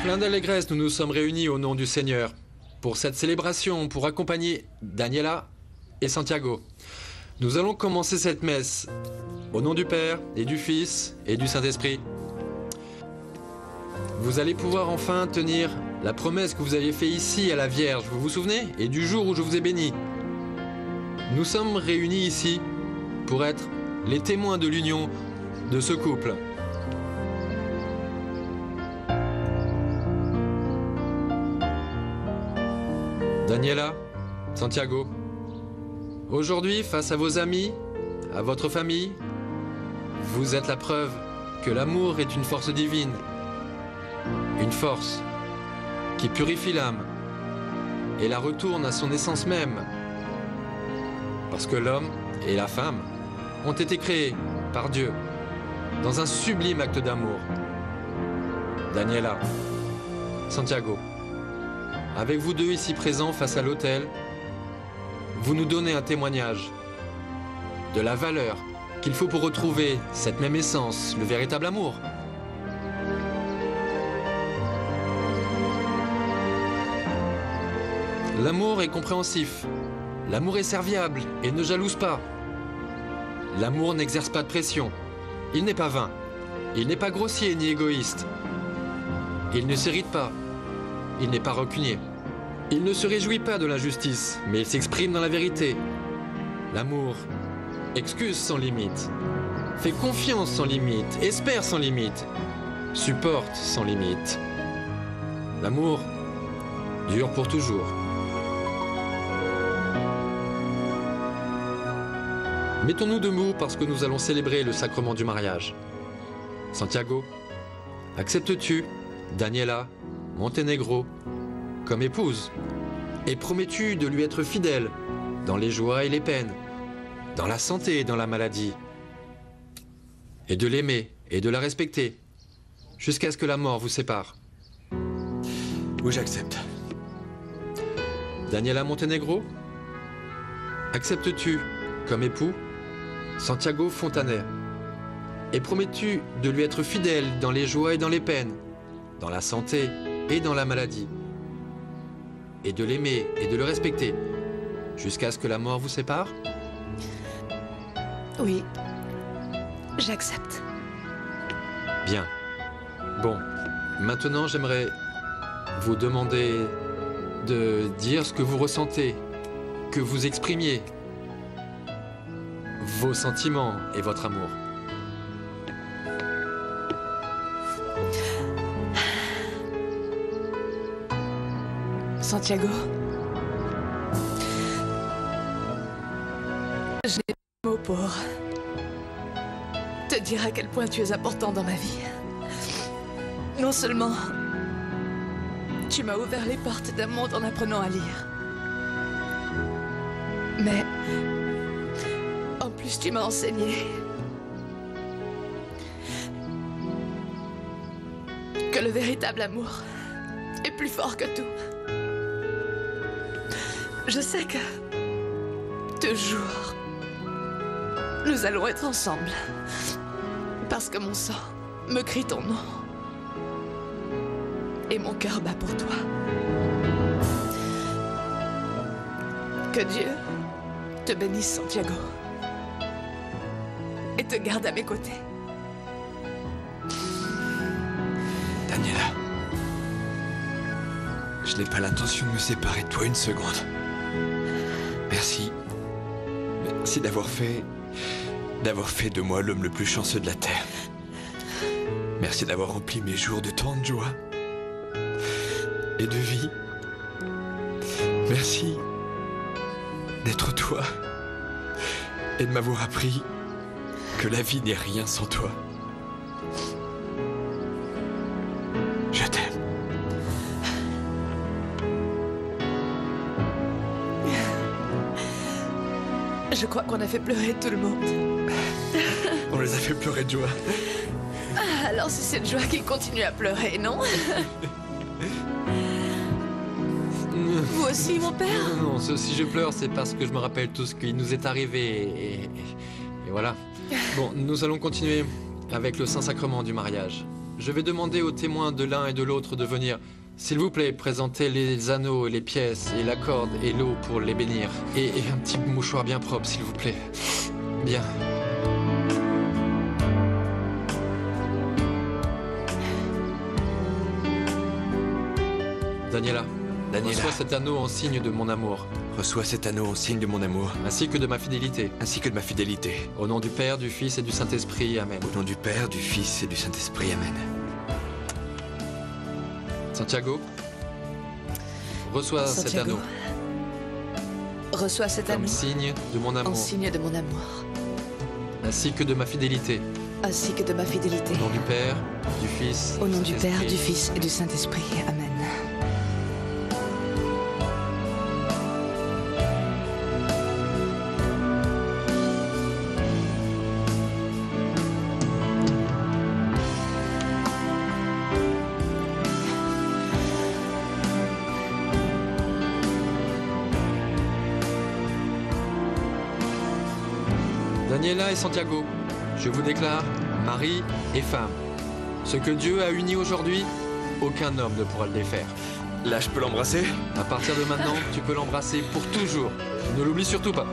Plein d'allégresse, nous nous sommes réunis au nom du Seigneur pour cette célébration, pour accompagner Daniela et Santiago. Nous allons commencer cette messe au nom du Père et du Fils et du Saint-Esprit. Vous allez pouvoir enfin tenir la promesse que vous aviez faite ici à la Vierge, vous vous souvenez? Et du jour où je vous ai béni. Nous sommes réunis ici pour être les témoins de l'union de ce couple. Daniela, Santiago, aujourd'hui, face à vos amis, à votre famille, vous êtes la preuve que l'amour est une force divine, une force qui purifie l'âme et la retourne à son essence même. Parce que l'homme et la femme ont été créés par Dieu dans un sublime acte d'amour. Daniela, Santiago, avec vous deux ici présents face à l'autel, vous nous donnez un témoignage de la valeur qu'il faut pour retrouver cette même essence, le véritable amour. L'amour est compréhensif, l'amour est serviable et ne jalouse pas. L'amour n'exerce pas de pression, il n'est pas vain, il n'est pas grossier ni égoïste. Il ne s'irrite pas, il n'est pas rancunier. Il ne se réjouit pas de l'injustice, mais il s'exprime dans la vérité. L'amour excuse sans limite, fait confiance sans limite, espère sans limite, supporte sans limite. L'amour dure pour toujours. Mettons-nous debout parce que nous allons célébrer le sacrement du mariage. Santiago, acceptes-tu Daniela Montenegro comme épouse? Et promets-tu de lui être fidèle dans les joies et les peines, dans la santé et dans la maladie, et de l'aimer et de la respecter jusqu'à ce que la mort vous sépare? Oui, j'accepte. Daniela Montenegro, acceptes-tu comme époux Santiago Fontanet? Et promets-tu de lui être fidèle dans les joies et dans les peines, dans la santé et dans la maladie, et de l'aimer et de le respecter jusqu'à ce que la mort vous sépare? Oui, j'accepte. Bien. Bon, maintenant j'aimerais vous demander de dire ce que vous ressentez, que vous exprimiez vos sentiments et votre amour. Santiago, je n'ai pas de mots pour te dire à quel point tu es important dans ma vie. Non seulement tu m'as ouvert les portes d'un monde en apprenant à lire, mais en plus tu m'as enseigné que le véritable amour est plus fort que tout. Je sais que toujours nous allons être ensemble parce que mon sang me crie ton nom et mon cœur bat pour toi. Que Dieu te bénisse, Santiago, et te garde à mes côtés. Daniela, je n'ai pas l'intention de me séparer de toi une seconde. Merci. Merci d'avoir fait de moi l'homme le plus chanceux de la Terre. Merci d'avoir rempli mes jours de tant de joie et de vie. Merci d'être toi et de m'avoir appris que la vie n'est rien sans toi. Je crois qu'on a fait pleurer tout le monde. On les a fait pleurer de joie. Alors c'est cette joie qui continue à pleurer, non? Vous aussi, mon père? Non, si je pleure, c'est parce que je me rappelle tout ce qui nous est arrivé et voilà. Bon, nous allons continuer avec le Saint-Sacrement du mariage. Je vais demander aux témoins de l'un et de l'autre de venir. S'il vous plaît, présentez les anneaux, les pièces et la corde et l'eau pour les bénir. Et un petit mouchoir bien propre, s'il vous plaît. Bien. Daniela, reçois cet anneau en signe de mon amour, Reçois cet anneau en signe de mon amour, ainsi que de ma fidélité. ainsi que de ma fidélité. Au nom du Père, du Fils et du Saint-Esprit. Amen. Au nom du Père, du Fils et du Saint-Esprit. Amen. Santiago, reçois cet Santiago, anneau reçois cet comme anneau signe de mon en amour, signe de mon amour, ainsi que de ma fidélité. ainsi que de ma fidélité. Au nom du Père, du Fils, Au nom du Père, Saint-Esprit. du Fils et du Saint-Esprit. Amen. Daniela et Santiago, je vous déclare mari et femme. Ce que Dieu a uni aujourd'hui, aucun homme ne pourra le défaire. Là, je peux l'embrasser? À partir de maintenant, tu peux l'embrasser pour toujours. Ne l'oublie surtout pas.